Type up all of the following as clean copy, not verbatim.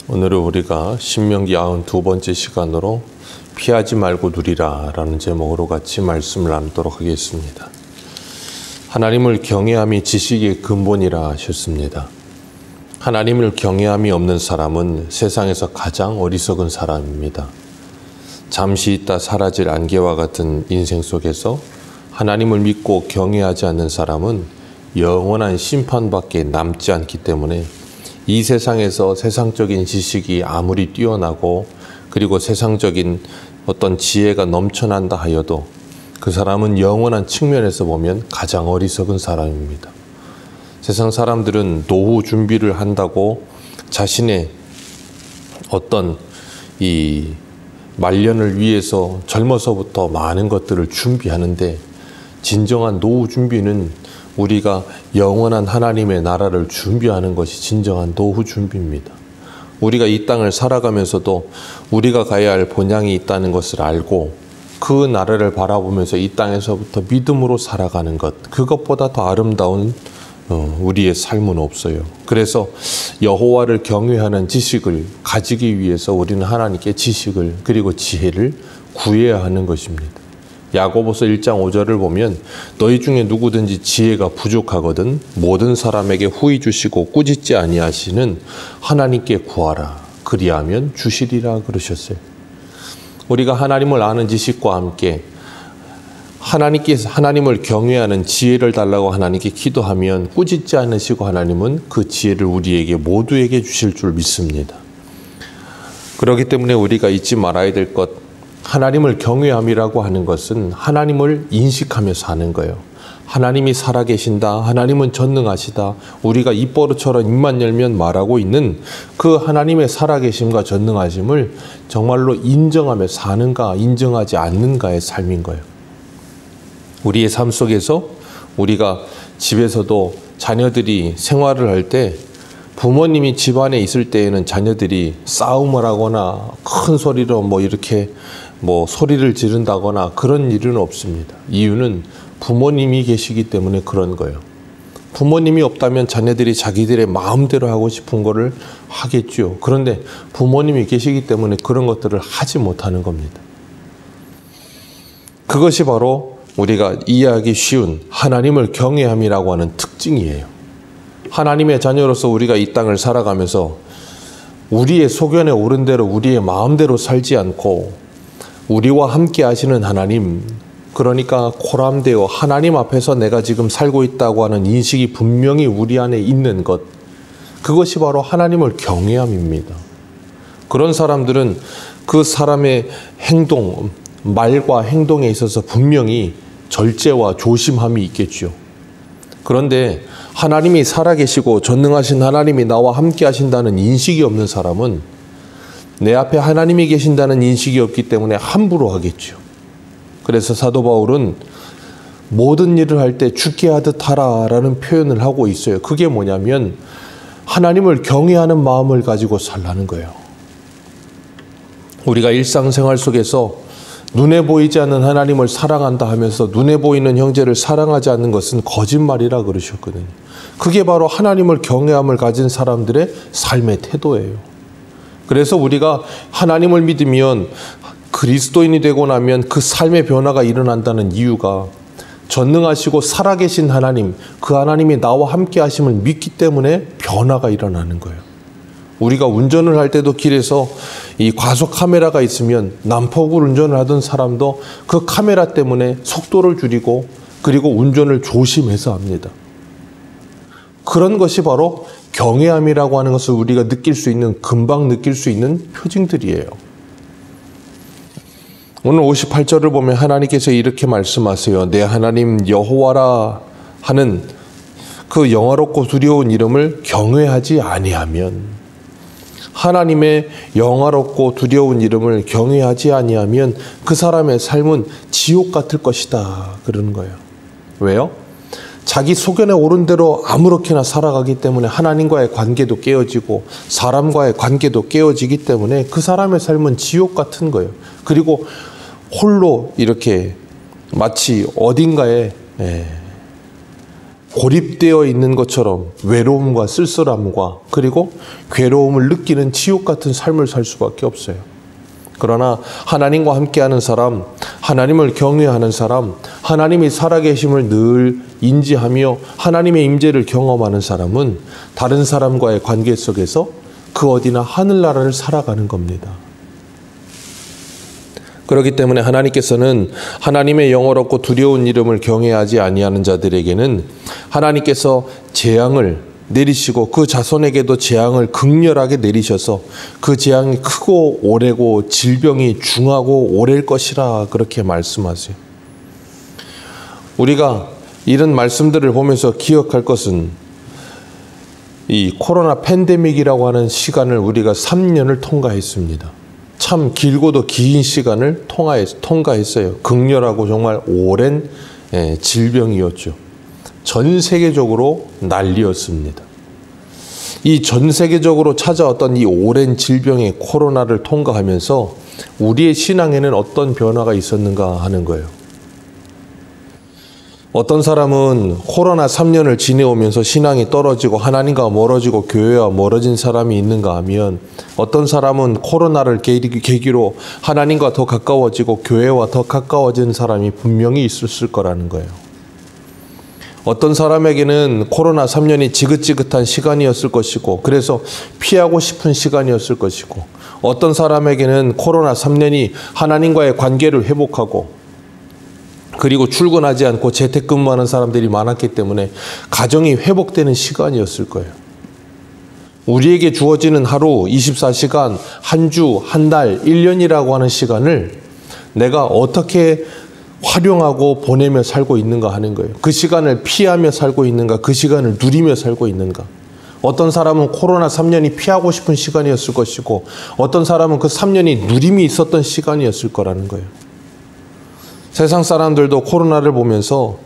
오늘은 우리가 신명기 92번째 시간으로 피하지 말고 누리라 라는 제목으로 같이 말씀을 나누도록 하겠습니다. 하나님을 경외함이 지식의 근본이라 하셨습니다. 하나님을 경외함이 없는 사람은 세상에서 가장 어리석은 사람입니다. 잠시 있다 사라질 안개와 같은 인생 속에서 하나님을 믿고 경외하지 않는 사람은 영원한 심판밖에 남지 않기 때문에 이 세상에서 세상적인 지식이 아무리 뛰어나고 그리고 세상적인 어떤 지혜가 넘쳐난다 하여도 그 사람은 영원한 측면에서 보면 가장 어리석은 사람입니다. 세상 사람들은 노후 준비를 한다고 자신의 어떤 이 말년을 위해서 젊어서부터 많은 것들을 준비하는데 진정한 노후 준비는 우리가 영원한 하나님의 나라를 준비하는 것이 진정한 노후 준비입니다. 우리가 이 땅을 살아가면서도 우리가 가야 할 본향이 있다는 것을 알고 그 나라를 바라보면서 이 땅에서부터 믿음으로 살아가는 것, 그것보다 더 아름다운 우리의 삶은 없어요. 그래서 여호와를 경외하는 지식을 가지기 위해서 우리는 하나님께 지식을 그리고 지혜를 구해야 하는 것입니다. 야고보서 1장 5절을 보면 너희 중에 누구든지 지혜가 부족하거든 모든 사람에게 후히 주시고 꾸짖지 아니하시는 하나님께 구하라 그리하면 주시리라 그러셨어요. 우리가 하나님을 아는 지식과 함께 하나님을 경외하는 지혜를 달라고 하나님께 기도하면 꾸짖지 않으시고 하나님은 그 지혜를 우리에게 모두에게 주실 줄 믿습니다. 그렇기 때문에 우리가 잊지 말아야 될 것, 하나님을 경외함이라고 하는 것은 하나님을 인식하며 사는 거예요. 하나님이 살아계신다, 하나님은 전능하시다, 우리가 입버릇처럼 입만 열면 말하고 있는 그 하나님의 살아계심과 전능하심을 정말로 인정하며 사는가 인정하지 않는가의 삶인 거예요. 우리의 삶 속에서 우리가 집에서도 자녀들이 생활을 할 때 부모님이 집안에 있을 때에는 자녀들이 싸움을 하거나 큰 소리로 이렇게 소리를 지른다거나 그런 일은 없습니다. 이유는 부모님이 계시기 때문에 그런 거예요. 부모님이 없다면 자녀들이 자기들의 마음대로 하고 싶은 거를 하겠죠. 그런데 부모님이 계시기 때문에 그런 것들을 하지 못하는 겁니다. 그것이 바로 우리가 이해하기 쉬운 하나님을 경외함이라고 하는 특징이에요. 하나님의 자녀로서 우리가 이 땅을 살아가면서 우리의 소견에 오른 대로 우리의 마음대로 살지 않고 우리와 함께 하시는 하나님, 그러니까 코람되어 하나님 앞에서 내가 지금 살고 있다고 하는 인식이 분명히 우리 안에 있는 것, 그것이 바로 하나님을 경외함입니다. 그런 사람들은 그 사람의 행동, 말과 행동에 있어서 분명히 절제와 조심함이 있겠죠. 그런데 하나님이 살아계시고 전능하신 하나님이 나와 함께 하신다는 인식이 없는 사람은 내 앞에 하나님이 계신다는 인식이 없기 때문에 함부로 하겠죠. 그래서 사도 바울은 모든 일을 할 때 죽게 하듯 하라 라는 표현을 하고 있어요. 그게 뭐냐면 하나님을 경외하는 마음을 가지고 살라는 거예요. 우리가 일상생활 속에서 눈에 보이지 않는 하나님을 사랑한다 하면서 눈에 보이는 형제를 사랑하지 않는 것은 거짓말이라 그러셨거든요. 그게 바로 하나님을 경외함을 가진 사람들의 삶의 태도예요. 그래서 우리가 하나님을 믿으면 그리스도인이 되고 나면 그 삶의 변화가 일어난다는 이유가 전능하시고 살아계신 하나님, 그 하나님이 나와 함께 하심을 믿기 때문에 변화가 일어나는 거예요. 우리가 운전을 할 때도 길에서 이 과속 카메라가 있으면 난폭으로 운전을 하던 사람도 그 카메라 때문에 속도를 줄이고 그리고 운전을 조심해서 합니다. 그런 것이 바로 경외함이라고 하는 것을 우리가 느낄 수 있는, 금방 느낄 수 있는 표징들이에요. 오늘 58절을 보면 하나님께서 이렇게 말씀하세요. 내 하나님 여호와라 하는 그 영화롭고 두려운 이름을 경외하지 아니하면, 하나님의 영화롭고 두려운 이름을 경외하지 아니하면 그 사람의 삶은 지옥 같을 것이다 그러는 거예요. 왜요? 자기 소견에 오른 대로 아무렇게나 살아가기 때문에 하나님과의 관계도 깨어지고 사람과의 관계도 깨어지기 때문에 그 사람의 삶은 지옥 같은 거예요. 그리고 홀로 이렇게 마치 어딘가에 고립되어 있는 것처럼 외로움과 쓸쓸함과 그리고 괴로움을 느끼는 지옥 같은 삶을 살 수밖에 없어요. 그러나 하나님과 함께하는 사람, 하나님을 경외하는 사람, 하나님이 살아계심을 늘 인지하며 하나님의 임재를 경험하는 사람은 다른 사람과의 관계 속에서 그 어디나 하늘나라를 살아가는 겁니다. 그렇기 때문에 하나님께서는 하나님의 영어롭고 두려운 이름을 경외하지 아니하는 자들에게는 하나님께서 재앙을 내리시고 그 자손에게도 재앙을 극렬하게 내리셔서 그 재앙이 크고 오래고 질병이 중하고 오래일 것이라 그렇게 말씀하세요. 우리가 이런 말씀들을 보면서 기억할 것은 이 코로나 팬데믹이라고 하는 시간을 우리가 3년을 통과했습니다. 참 길고도 긴 시간을 통과했어요. 극렬하고 정말 오랜 질병이었죠. 전 세계적으로 난리였습니다. 이 전 세계적으로 찾아왔던 이 오랜 질병의 코로나를 통과하면서 우리의 신앙에는 어떤 변화가 있었는가 하는 거예요. 어떤 사람은 코로나 3년을 지내오면서 신앙이 떨어지고 하나님과 멀어지고 교회와 멀어진 사람이 있는가 하면 어떤 사람은 코로나를 계기로 하나님과 더 가까워지고 교회와 더 가까워진 사람이 분명히 있었을 거라는 거예요. 어떤 사람에게는 코로나 3년이 지긋지긋한 시간이었을 것이고 그래서 피하고 싶은 시간이었을 것이고 어떤 사람에게는 코로나 3년이 하나님과의 관계를 회복하고 그리고 출근하지 않고 재택근무하는 사람들이 많았기 때문에 가정이 회복되는 시간이었을 거예요. 우리에게 주어지는 하루, 24시간, 한 주, 한 달, 1년이라고 하는 시간을 내가 어떻게 활용하고 보내며 살고 있는가 하는 거예요. 그 시간을 피하며 살고 있는가, 그 시간을 누리며 살고 있는가. 어떤 사람은 코로나 3년이 피하고 싶은 시간이었을 것이고 어떤 사람은 그 3년이 누림이 있었던 시간이었을 거라는 거예요. 세상 사람들도 코로나를 보면서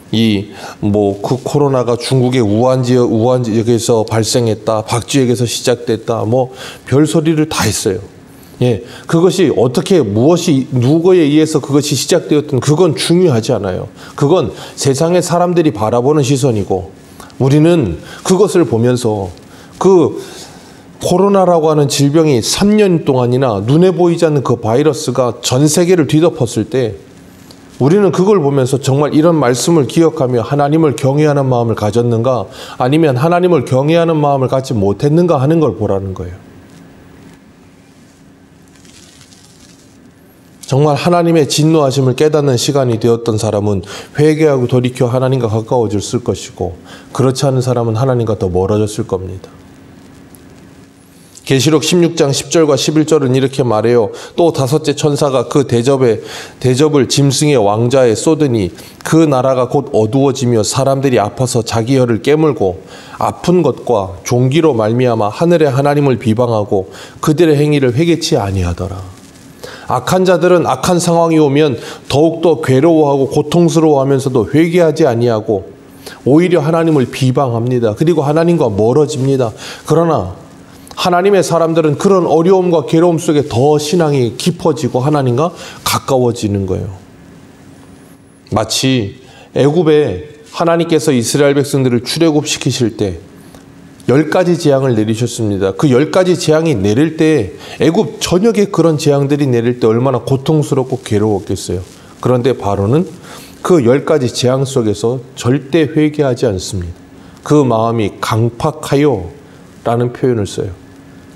그 코로나가 중국의 우한 지역에서 발생했다, 박쥐에게서 시작됐다, 별소리를 다 했어요. 그것이 어떻게 누구에 의해서 그것이 시작되었든 그건 중요하지 않아요. 그건 세상의 사람들이 바라보는 시선이고 우리는 그것을 보면서 그 코로나라고 하는 질병이 3년 동안이나 눈에 보이지 않는 그 바이러스가 전 세계를 뒤덮었을 때 우리는 그걸 보면서 정말 이런 말씀을 기억하며 하나님을 경외하는 마음을 가졌는가 아니면 하나님을 경외하는 마음을 갖지 못했는가 하는 걸 보라는 거예요. 정말 하나님의 진노하심을 깨닫는 시간이 되었던 사람은 회개하고 돌이켜 하나님과 가까워졌을 것이고 그렇지 않은 사람은 하나님과 더 멀어졌을 겁니다. 계시록 16장 10절과 11절은 이렇게 말해요. 또 다섯째 천사가 그 대접을 짐승의 왕자에 쏟으니 그 나라가 곧 어두워지며 사람들이 아파서 자기 혀를 깨물고 아픈 것과 종기로 말미암아 하늘의 하나님을 비방하고 그들의 행위를 회개치 아니하더라. 악한 자들은 악한 상황이 오면 더욱더 괴로워하고 고통스러워하면서도 회개하지 아니하고 오히려 하나님을 비방합니다. 그리고 하나님과 멀어집니다. 그러나 하나님의 사람들은 그런 어려움과 괴로움 속에 더 신앙이 깊어지고 하나님과 가까워지는 거예요. 마치 애굽에 하나님께서 이스라엘 백성들을 출애굽시키실 때 10가지 재앙을 내리셨습니다. 그 10가지 재앙이 내릴 때 애굽 전역에 그런 재앙들이 내릴 때 얼마나 고통스럽고 괴로웠겠어요. 그런데 바로는 그 10가지 재앙 속에서 절대 회개하지 않습니다. 그 마음이 강팍하여 라는 표현을 써요.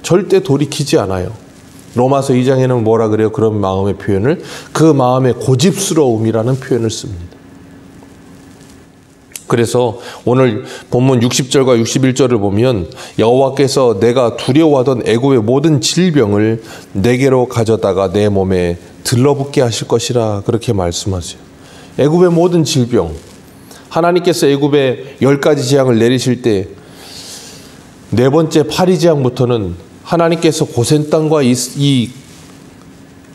절대 돌이키지 않아요. 로마서 2장에는 뭐라 그래요? 그런 마음의 표현을 그 마음의 고집스러움이라는 표현을 씁니다. 그래서 오늘 본문 60절과 61절을 보면 여호와께서 내가 두려워하던 애굽의 모든 질병을 내게로 가져다가 내 몸에 들러붙게 하실 것이라 그렇게 말씀하세요. 애굽의 모든 질병, 하나님께서 애굽에 10가지 재앙을 내리실 때 네 번째 파리 재앙부터는 하나님께서 고센 땅과 이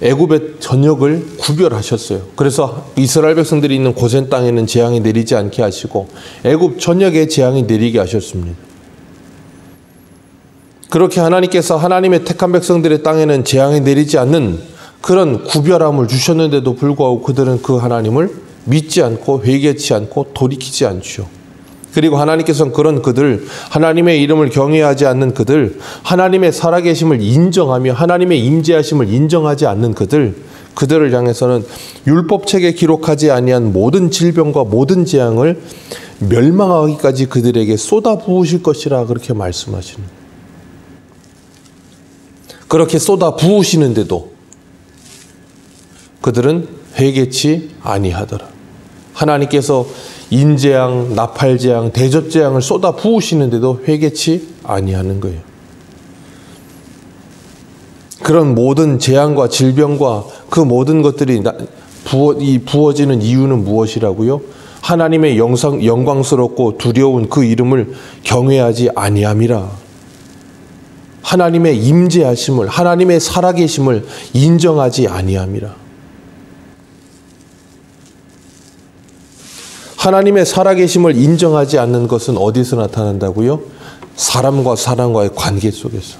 애굽의 전역을 구별하셨어요. 그래서 이스라엘 백성들이 있는 고센 땅에는 재앙이 내리지 않게 하시고 애굽 전역에 재앙이 내리게 하셨습니다. 그렇게 하나님께서 하나님의 택한 백성들의 땅에는 재앙이 내리지 않는 그런 구별함을 주셨는데도 불구하고 그들은 그 하나님을 믿지 않고 회개치 않고 돌이키지 않죠. 그리고 하나님께서는 그런 그들, 하나님의 이름을 경외하지 않는 그들, 하나님의 살아계심을 인정하며 하나님의 임재하심을 인정하지 않는 그들을 향해서는 율법책에 기록하지 아니한 모든 질병과 모든 재앙을 멸망하기까지 그들에게 쏟아 부으실 것이라 그렇게 말씀하시는 거예요. 그렇게 쏟아 부으시는데도 그들은 회개치 아니하더라. 하나님께서 인재앙, 나팔재앙, 대접재앙을 쏟아 부으시는데도 회개치 아니하는 거예요. 그런 모든 재앙과 질병과 그 모든 것들이 부어지는 이유는 무엇이라고요? 하나님의 영광스럽고 두려운 그 이름을 경외하지 아니함이라. 하나님의 임재하심을, 하나님의 살아계심을 인정하지 아니함이라. 하나님의 살아계심을 인정하지 않는 것은 어디서 나타난다고요? 사람과 사람과의 관계 속에서.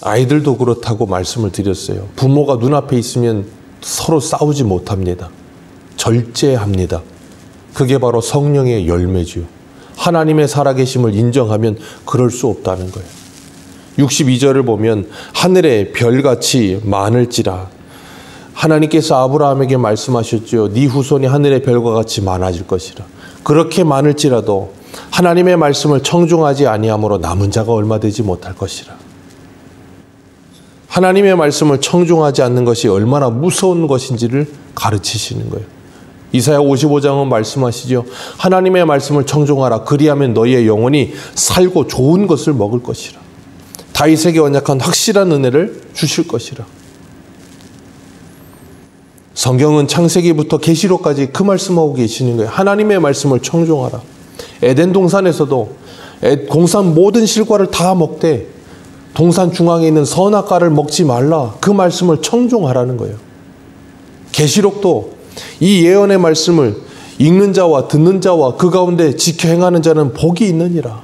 아이들도 그렇다고 말씀을 드렸어요. 부모가 눈앞에 있으면 서로 싸우지 못합니다. 절제합니다. 그게 바로 성령의 열매죠. 하나님의 살아계심을 인정하면 그럴 수 없다는 거예요. 62절을 보면 하늘의 별같이 많을지라. 하나님께서 아브라함에게 말씀하셨죠. 네 후손이 하늘의 별과 같이 많아질 것이라. 그렇게 많을지라도 하나님의 말씀을 청중하지 아니함으로 남은 자가 얼마 되지 못할 것이라. 하나님의 말씀을 청중하지 않는 것이 얼마나 무서운 것인지를 가르치시는 거예요. 이사야 55장은 말씀하시죠. 하나님의 말씀을 청중하라. 그리하면 너희의 영혼이 살고 좋은 것을 먹을 것이라. 다윗에게 언약한 확실한 은혜를 주실 것이라. 성경은 창세기부터 계시록까지 그 말씀하고 계시는 거예요. 하나님의 말씀을 청중하라. 에덴 동산에서도 동산 모든 실과를 다 먹되 동산 중앙에 있는 선악과를 먹지 말라. 그 말씀을 청중하라는 거예요. 계시록도 이 예언의 말씀을 읽는 자와 듣는 자와 그 가운데 지켜 행하는 자는 복이 있느니라.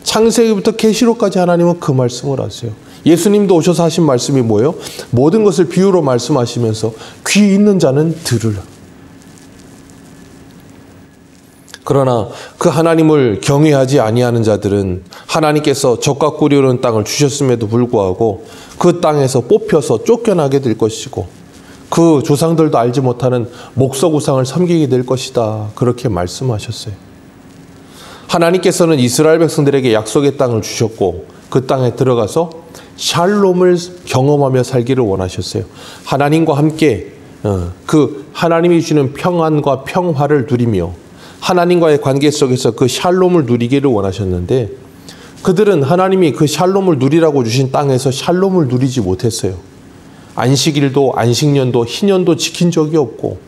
창세기부터 계시록까지 하나님은 그 말씀을 하세요. 예수님도 오셔서 하신 말씀이 뭐예요? 모든 것을 비유로 말씀하시면서 귀 있는 자는 들으라. 그러나 그 하나님을 경외하지 아니하는 자들은 하나님께서 적과 꿀이 흐르는 땅을 주셨음에도 불구하고 그 땅에서 뽑혀서 쫓겨나게 될 것이고 그 조상들도 알지 못하는 목석 우상을 섬기게 될 것이다. 그렇게 말씀하셨어요. 하나님께서는 이스라엘 백성들에게 약속의 땅을 주셨고 그 땅에 들어가서 샬롬을 경험하며 살기를 원하셨어요. 하나님과 함께 그 하나님이 주시는 평안과 평화를 누리며 하나님과의 관계 속에서 그 샬롬을 누리기를 원하셨는데 그들은 하나님이 그 샬롬을 누리라고 주신 땅에서 샬롬을 누리지 못했어요. 안식일도 안식년도 희년도 지킨 적이 없고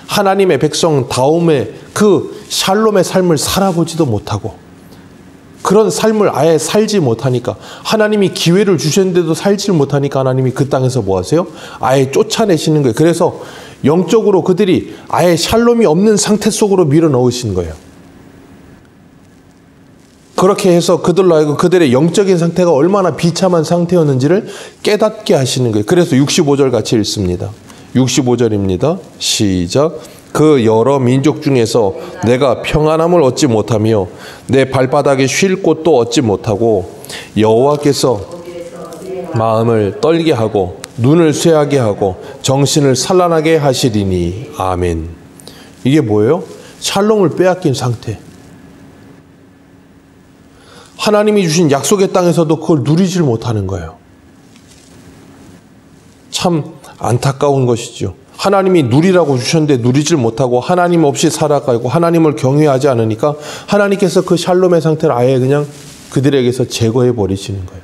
하나님의 백성 다음에 그 샬롬의 삶을 살아보지도 못하고 그런 삶을 아예 살지 못하니까 하나님이 기회를 주셨는데도 살지 못하니까 하나님이 그 땅에서 뭐 하세요? 아예 쫓아내시는 거예요. 그래서 영적으로 그들이 아예 샬롬이 없는 상태 속으로 밀어넣으신 거예요. 그렇게 해서 그들로 하여금 그들의 영적인 상태가 얼마나 비참한 상태였는지를 깨닫게 하시는 거예요. 그래서 65절 같이 읽습니다. 65절입니다. 시작. 그 여러 민족 중에서 내가 평안함을 얻지 못하며 내 발바닥에 쉴 곳도 얻지 못하고 여호와께서 마음을 떨게 하고 눈을 쇠하게 하고 정신을 산란하게 하시리니 아멘. 이게 뭐예요? 샬롬을 빼앗긴 상태. 하나님이 주신 약속의 땅에서도 그걸 누리질 못하는 거예요. 참 안타까운 것이죠. 하나님이 누리라고 주셨는데 누리질 못하고 하나님 없이 살아가고 하나님을 경외하지 않으니까 하나님께서 그 샬롬의 상태를 아예 그냥 그들에게서 제거해 버리시는 거예요.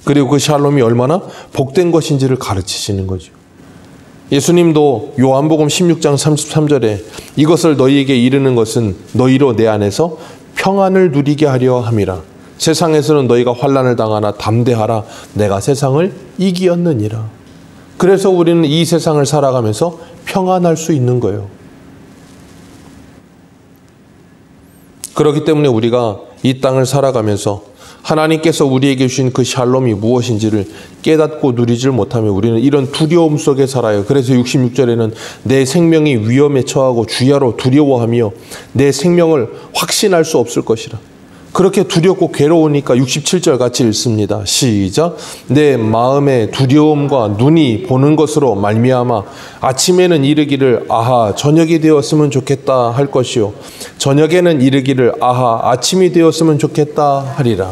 그리고 그 샬롬이 얼마나 복된 것인지를 가르치시는 거죠. 예수님도 요한복음 16장 33절에 이것을 너희에게 이르는 것은 너희로 내 안에서 평안을 누리게 하려 함이라. 세상에서는 너희가 환난을 당하나 담대하라. 내가 세상을 이기었느니라. 그래서 우리는 이 세상을 살아가면서 평안할 수 있는 거예요. 그렇기 때문에 우리가 이 땅을 살아가면서 하나님께서 우리에게 주신 그 샬롬이 무엇인지를 깨닫고 누리질 못하면 우리는 이런 두려움 속에 살아요. 그래서 66절에는 내 생명이 위험에 처하고 주야로 두려워하며 내 생명을 확신할 수 없을 것이라. 그렇게 두렵고 괴로우니까 67절 같이 읽습니다. 시작. 내 마음의 두려움과 눈이 보는 것으로 말미암아 아침에는 이르기를 아하 저녁이 되었으면 좋겠다 할 것이요 저녁에는 이르기를 아하 아침이 되었으면 좋겠다 하리라.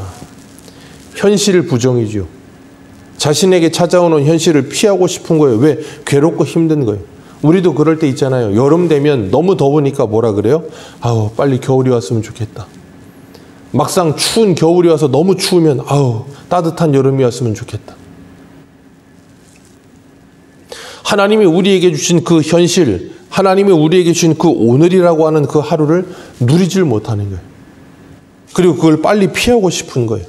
현실 부정이죠. 자신에게 찾아오는 현실을 피하고 싶은 거예요. 왜? 괴롭고 힘든 거예요. 우리도 그럴 때 있잖아요. 여름 되면 너무 더우니까 뭐라 그래요? 아우 빨리 겨울이 왔으면 좋겠다. 막상 추운 겨울이 와서 너무 추우면 아우 따뜻한 여름이 왔으면 좋겠다. 하나님이 우리에게 주신 그 현실, 하나님이 우리에게 주신 그 오늘이라고 하는 그 하루를 누리질 못하는 거예요. 그리고 그걸 빨리 피하고 싶은 거예요.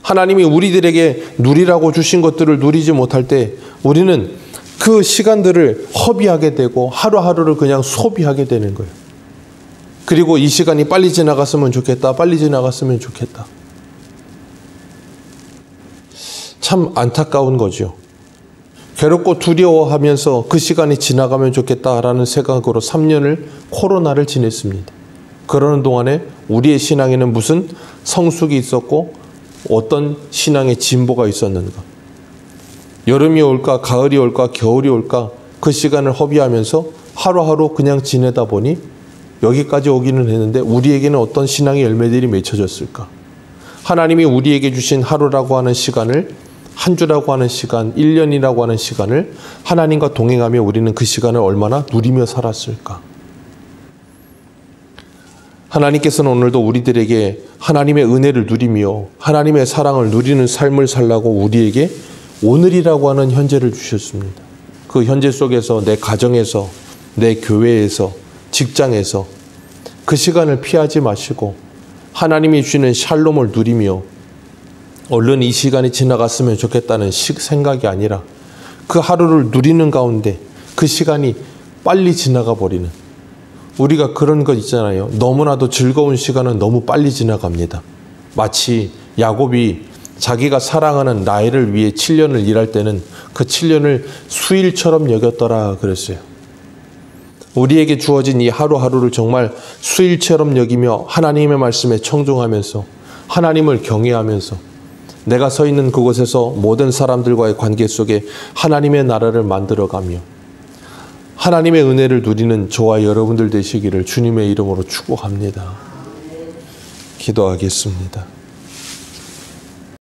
하나님이 우리들에게 누리라고 주신 것들을 누리지 못할 때 우리는 그 시간들을 허비하게 되고 하루하루를 그냥 소비하게 되는 거예요. 그리고 이 시간이 빨리 지나갔으면 좋겠다. 빨리 지나갔으면 좋겠다. 참 안타까운 거죠. 괴롭고 두려워하면서 그 시간이 지나가면 좋겠다라는 생각으로 3년을 코로나를 지냈습니다. 그러는 동안에 우리의 신앙에는 무슨 성숙이 있었고 어떤 신앙의 진보가 있었는가. 여름이 올까 가을이 올까 겨울이 올까 그 시간을 허비하면서 하루하루 그냥 지내다 보니 여기까지 오기는 했는데 우리에게는 어떤 신앙의 열매들이 맺혀졌을까. 하나님이 우리에게 주신 하루라고 하는 시간을 한 주라고 하는 시간, 1년이라고 하는 시간을 하나님과 동행하며 우리는 그 시간을 얼마나 누리며 살았을까. 하나님께서는 오늘도 우리들에게 하나님의 은혜를 누리며 하나님의 사랑을 누리는 삶을 살라고 우리에게 오늘이라고 하는 현재를 주셨습니다. 그 현재 속에서 내 가정에서, 내 교회에서, 직장에서 그 시간을 피하지 마시고 하나님이 주시는 샬롬을 누리며 얼른 이 시간이 지나갔으면 좋겠다는 생각이 아니라 그 하루를 누리는 가운데 그 시간이 빨리 지나가 버리는, 우리가 그런 것 있잖아요. 너무나도 즐거운 시간은 너무 빨리 지나갑니다. 마치 야곱이 자기가 사랑하는 라헬을 위해 7년을 일할 때는 그 7년을 수일처럼 여겼더라 그랬어요. 우리에게 주어진 이 하루하루를 정말 수일처럼 여기며 하나님의 말씀에 청종하면서 하나님을 경외하면서 내가 서 있는 그곳에서 모든 사람들과의 관계 속에 하나님의 나라를 만들어가며 하나님의 은혜를 누리는 저와 여러분들 되시기를 주님의 이름으로 축복합니다. 기도하겠습니다.